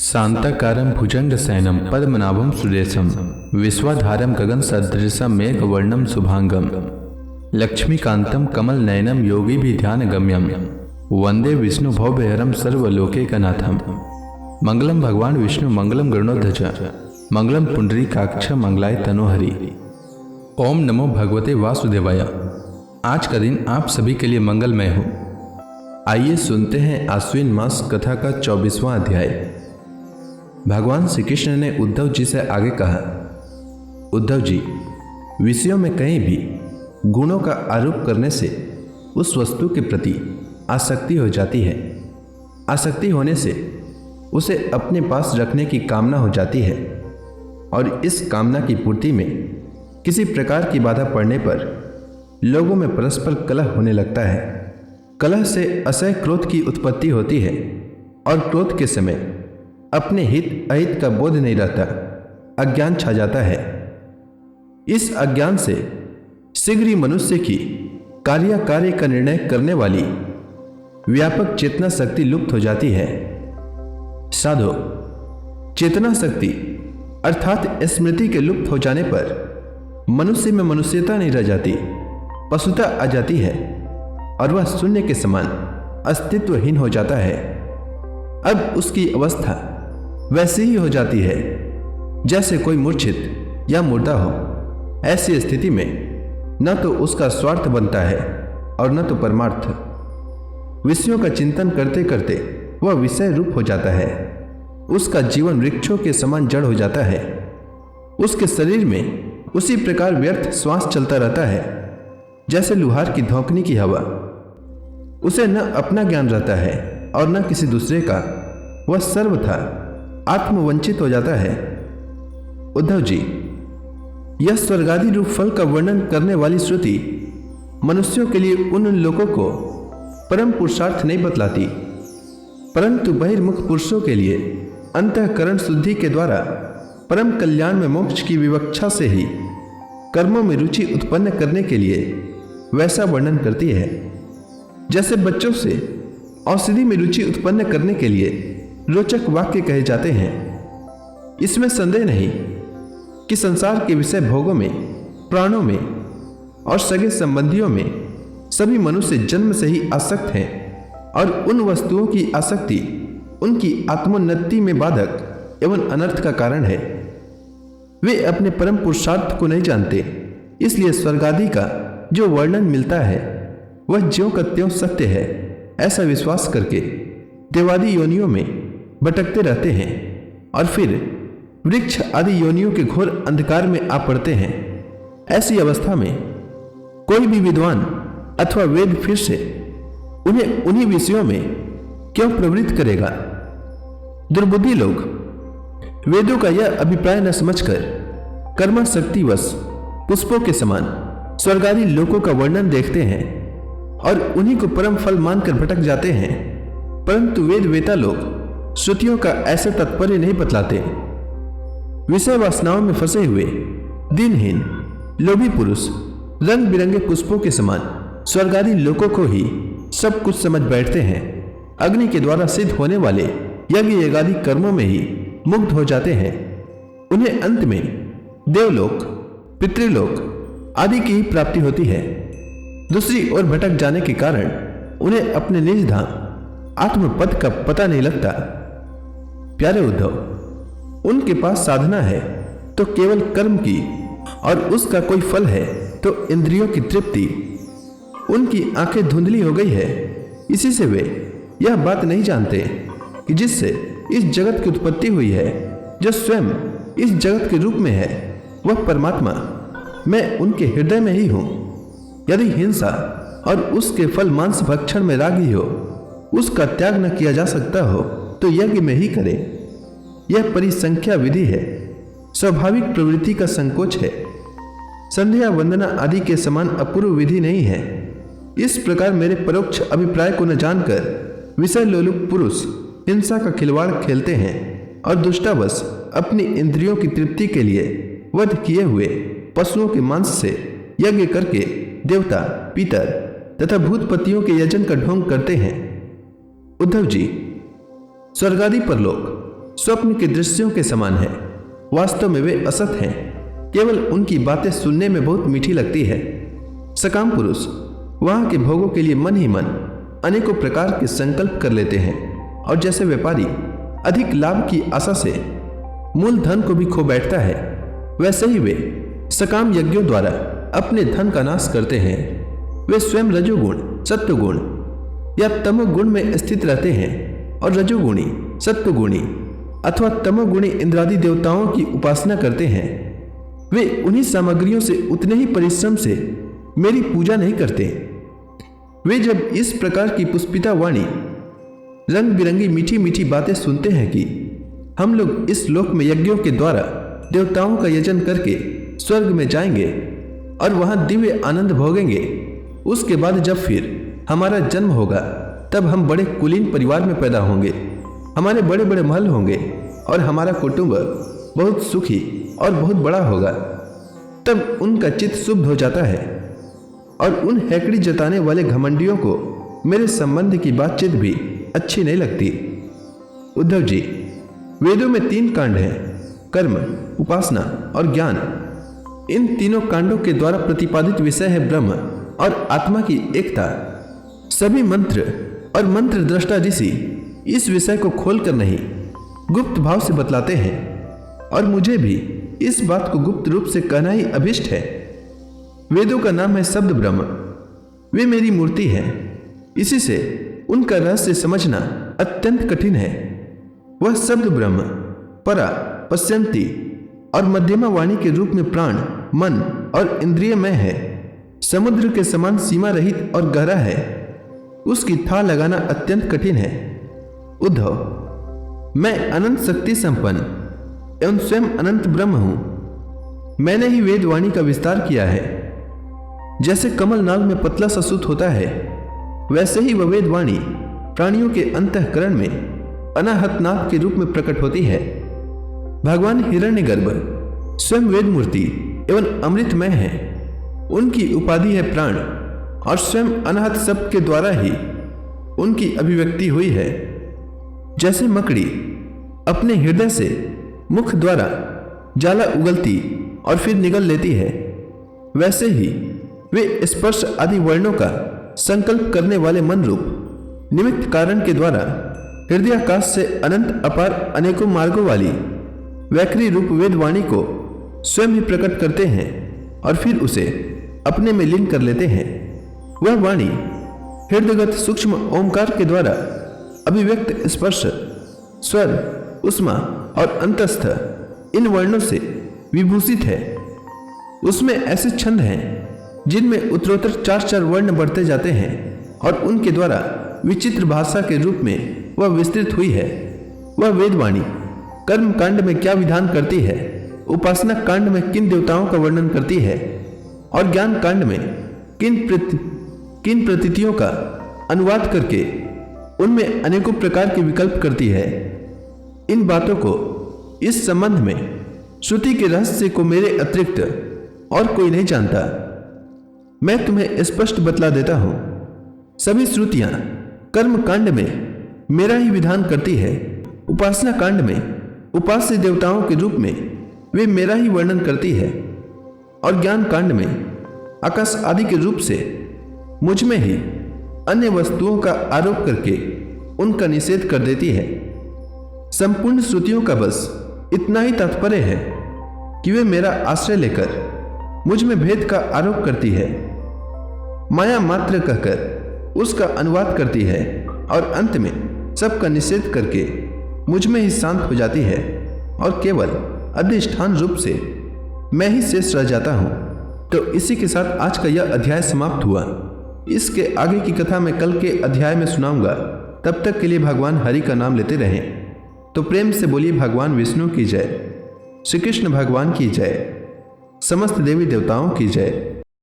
शांताकारं भुजंगशयनं पद्मनाभं सुरेशं विश्वाधारं गगनसदृशं मेघवर्णं शुभांगं लक्ष्मीकान्तं कमलनयनं योगिभिध्यानगम्यं वन्दे विष्णुभवभयहरं सर्वलोकैकनाथं। मंगलम भगवान विष्णु मंगलम गरुड़ध्वज मंगलम पुंडरीकाक्ष मंगलाय तनोहरि। ओम नमो भगवते वासुदेवाय। आज का दिन आप सभी के लिए मंगलमय हो। आइए सुनते हैं आश्विन मास कथा का 24वां अध्याय। भगवान श्री कृष्ण ने उद्धव जी से आगे कहा, उद्धव जी, विषयों में कहीं भी गुणों का आरोप करने से उस वस्तु के प्रति आसक्ति हो जाती है। आसक्ति होने से उसे अपने पास रखने की कामना हो जाती है और इस कामना की पूर्ति में किसी प्रकार की बाधा पड़ने पर लोगों में परस्पर कलह होने लगता है। कलह से असह्य क्रोध की उत्पत्ति होती है और क्रोध के समय अपने हित अहित का बोध नहीं रहता, अज्ञान छा जाता है। इस अज्ञान से शीघ्र ही मनुष्य की कार्य का निर्णय करने वाली व्यापक चेतना शक्ति लुप्त हो जाती है। साधो, चेतना शक्ति अर्थात स्मृति के लुप्त हो जाने पर मनुष्य में मनुष्यता नहीं रह जाती, पशुता आ जाती है और वह शून्य के समान अस्तित्वहीन हो जाता है। अब उसकी अवस्था वैसी ही हो जाती है जैसे कोई मूर्छित या मुर्दा हो। ऐसी स्थिति में न तो उसका स्वार्थ बनता है और न तो परमार्थ। विषयों का चिंतन करते करते वह विषय रूप हो जाता है। उसका जीवन वृक्षों के समान जड़ हो जाता है। उसके शरीर में उसी प्रकार व्यर्थ श्वास चलता रहता है जैसे लुहार की धौंकनी की हवा। उसे न अपना ज्ञान रहता है और न किसी दूसरे का। वह सर्वथा आत्मवंचित हो जाता है। उद्धव जी, यह स्वर्गादि रूप फल का वर्णन करने वाली श्रुति मनुष्यों के लिए उन लोगों को परम पुरुषार्थ नहीं बतलाती, परंतु बहिर्मुख पुरुषों के लिए अंतःकरण शुद्धि के द्वारा परम कल्याण में मोक्ष की विवक्षा से ही कर्मों में रुचि उत्पन्न करने के लिए वैसा वर्णन करती है जैसे बच्चों से औषधि में रुचि उत्पन्न करने के लिए रोचक वाक्य कहे जाते हैं। इसमें संदेह नहीं कि संसार के विषय भोगों में, प्राणों में और सगे संबंधियों में सभी मनुष्य जन्म से ही आसक्त हैं और उन वस्तुओं की आसक्ति उनकी आत्मोन्नति में बाधक एवं अनर्थ का कारण है। वे अपने परम पुरुषार्थ को नहीं जानते, इसलिए स्वर्गादि का जो वर्णन मिलता है वह ज्यों का त्यों सत्य है ऐसा विश्वास करके देवादि योनियों में भटकते रहते हैं और फिर वृक्ष आदि योनियों के घोर अंधकार में आ पड़ते हैं। ऐसी अवस्था में कोई भी विद्वान अथवा वेद फिर से उन्हें उन्हीं विषयों में क्यों प्रवृत्त करेगा। दुर्बुद्धि लोग वेदों का यह अभिप्राय न समझकर कर्माशक्तिवश पुष्पों के समान स्वर्गादि लोकों का वर्णन देखते हैं और उन्हीं को परम फल मानकर भटक जाते हैं। परंतु वेद वेता लोग श्रुतियों का ऐसे तात्पर्य नहीं बतलाते। विषय वासनाओं में फंसे हुए दिनहीन लोभी पुरुष रंग बिरंगे पुष्पों के समान स्वर्गादि लोकों को ही सब कुछ समझ बैठते हैं। अग्नि के द्वारा सिद्ध होने वाले यज्ञ यज्ञादि कर्मों में ही मुग्ध हो जाते हैं। उन्हें अंत में देवलोक, पितृलोक आदि की ही प्राप्ति होती है। दूसरी ओर भटक जाने के कारण उन्हें अपने निज धाम आत्मपद का पता नहीं लगता। प्यारे उद्धव, उनके पास साधना है तो केवल कर्म की और उसका कोई फल है तो इंद्रियों की तृप्ति। उनकी आंखें धुंधली हो गई है, इसी से वे यह बात नहीं जानते कि जिससे इस जगत की उत्पत्ति हुई है, जो स्वयं इस जगत के रूप में है, वह परमात्मा मैं उनके हृदय में ही हूं। यदि हिंसा और उसके फल मांस भक्षण में रागी हो, उसका त्याग न किया जा सकता हो तो यज्ञ में ही करे। यह परिसंख्या विधि है, स्वाभाविक प्रवृत्ति का संकोच है। संध्या वंदना आदि के समान अपूर्व विधि नहीं है। इस प्रकार मेरे परोक्ष अभिप्राय को न जानकर विषय लोलुप पुरुष हिंसा का खिलवाड़ खेलते हैं और दुष्टावश अपनी इंद्रियों की तृप्ति के लिए वध किए हुए पशुओं के मांस से यज्ञ करके देवता, पितर तथा भूतपतियों के यजन का ढोंग करते हैं। उद्धव जी, स्वर्गादि परलोक स्वप्न के दृश्यों के समान है। वास्तव में वे असत हैं, केवल उनकी बातें सुनने में बहुत मीठी लगती है। सकाम पुरुष वहां के भोगों के लिए मन ही मन अनेकों प्रकार के संकल्प कर लेते हैं, और जैसे व्यापारी अधिक लाभ की आशा से मूल धन को भी खो बैठता है, वैसे ही वे सकाम यज्ञों द्वारा अपने धन का नाश करते हैं। वे स्वयं रजोगुण, सत्वगुण या तमोगुण में स्थित रहते हैं और रजोगुणी, सत्वगुणी अथवा तमोगुणी इंद्रादि देवताओं की उपासना करते हैं। वे उन्हीं सामग्रियों से उतने ही परिश्रम से मेरी पूजा नहीं करते। वे जब इस प्रकार की पुष्पिता वाणी, रंग बिरंगी मीठी मीठी बातें सुनते हैं कि हम लोग इस लोक में यज्ञों के द्वारा देवताओं का यजन करके स्वर्ग में जाएंगे और वहां दिव्य आनंद भोगेंगे, उसके बाद जब फिर हमारा जन्म होगा तब हम बड़े कुलीन परिवार में पैदा होंगे, हमारे बड़े बड़े महल होंगे और हमारा कुटुंब बहुत सुखी और बहुत बड़ा होगा, तब उनका चित्त शुद्ध हो जाता है और उन हैकड़ी जताने वाले घमंडियों को मेरे संबंध की बातचीत भी अच्छी नहीं लगती। उद्धव जी, वेदों में 3 कांड हैं, कर्म, उपासना और ज्ञान। इन तीनों कांडों के द्वारा प्रतिपादित विषय है ब्रह्म और आत्मा की एकता। सभी मंत्र और मंत्र दृष्टा ऋषि इस विषय को खोलकर नहीं, गुप्त भाव से बतलाते हैं, और मुझे भी इस बात को गुप्त रूप से कहना ही अभिष्ट है। वेदों का नाम है शब्द ब्रह्म। वे मेरी मूर्ति है, इसी से उनका रहस्य समझना अत्यंत कठिन है। वह शब्द ब्रह्म परा, पश्यंती और मध्यमा वाणी के रूप में प्राण, मन और इंद्रियमय है। समुद्र के समान सीमा रहित और गहरा है, उसकी था लगाना अत्यंत कठिन है। उद्धव, मैं अनंत शक्ति संपन्न एवं स्वयं अनंत ब्रह्म हूं। मैंने ही वेदवाणी का विस्तार किया है। जैसे कमल नाग में पतला सा सूत होता है, वैसे ही वह वेदवाणी प्राणियों के अंतःकरण में अनाहत नाग के रूप में प्रकट होती है। भगवान हिरण्यगर्भ स्वयं वेद मूर्ति एवं अमृतमय है। उनकी उपाधि है प्राण, और स्वयं अनाहत शब्द के द्वारा ही उनकी अभिव्यक्ति हुई है। जैसे मकड़ी अपने हृदय से मुख द्वारा ज्वाला उगलती और फिर निगल लेती है, वैसे ही वे स्पर्श आदि वर्णों का संकल्प करने वाले मन रूप निमित्त कारण के द्वारा हृदयाकाश से अनंत अपार अनेकों मार्गों वाली वैखरी रूप वेदवाणी को स्वयं ही प्रकट करते हैं और फिर उसे अपने में लीन कर लेते हैं। वह वाणी हृदयगत सूक्ष्म ओंकार के द्वारा अभिव्यक्त स्पर्श, स्वर, उष्मा और अंतस्थ इन वर्णों से विभूषित है। उसमें ऐसे छंद हैं जिनमें उत्तरोत्तर 4-4 वर्ण बढ़ते जाते हैं, और उनके द्वारा विचित्र भाषा के रूप में वह विस्तृत हुई है। वह वेदवाणी कर्म कांड में क्या विधान करती है, उपासना कांड में किन देवताओं का वर्णन करती है, और ज्ञान कांड में किन प्रतीतियों का अनुवाद करके उनमें अनेकों प्रकार के विकल्प करती है। इन बातों को, इस संबंध में श्रुति के रहस्य को मेरे अतिरिक्त और कोई नहीं जानता। मैं तुम्हें स्पष्ट बतला देता हूं। सभी श्रुतियां कर्म कांड में मेरा ही विधान करती है, उपासना कांड में उपास्य देवताओं के रूप में वे मेरा ही वर्णन करती है, और ज्ञान कांड में आकाश आदि के रूप से मुझ में ही अन्य वस्तुओं का आरोप करके उनका निषेध कर देती है। संपूर्ण श्रुतियों का बस इतना ही तात्पर्य है कि वे मेरा आश्रय लेकर मुझ में भेद का आरोप करती है, माया मात्र कहकर उसका अनुवाद करती है, और अंत में सबका निषेध करके मुझ में ही शांत हो जाती है, और केवल अधिष्ठान रूप से मैं ही शेष रह जाता हूं। तो इसी के साथ आज का यह अध्याय समाप्त हुआ। इसके आगे की कथा मैं कल के अध्याय में सुनाऊंगा। तब तक के लिए भगवान हरि का नाम लेते रहें। तो प्रेम से बोलिए भगवान विष्णु की जय, श्री कृष्ण भगवान की जय, समस्त देवी देवताओं की जय।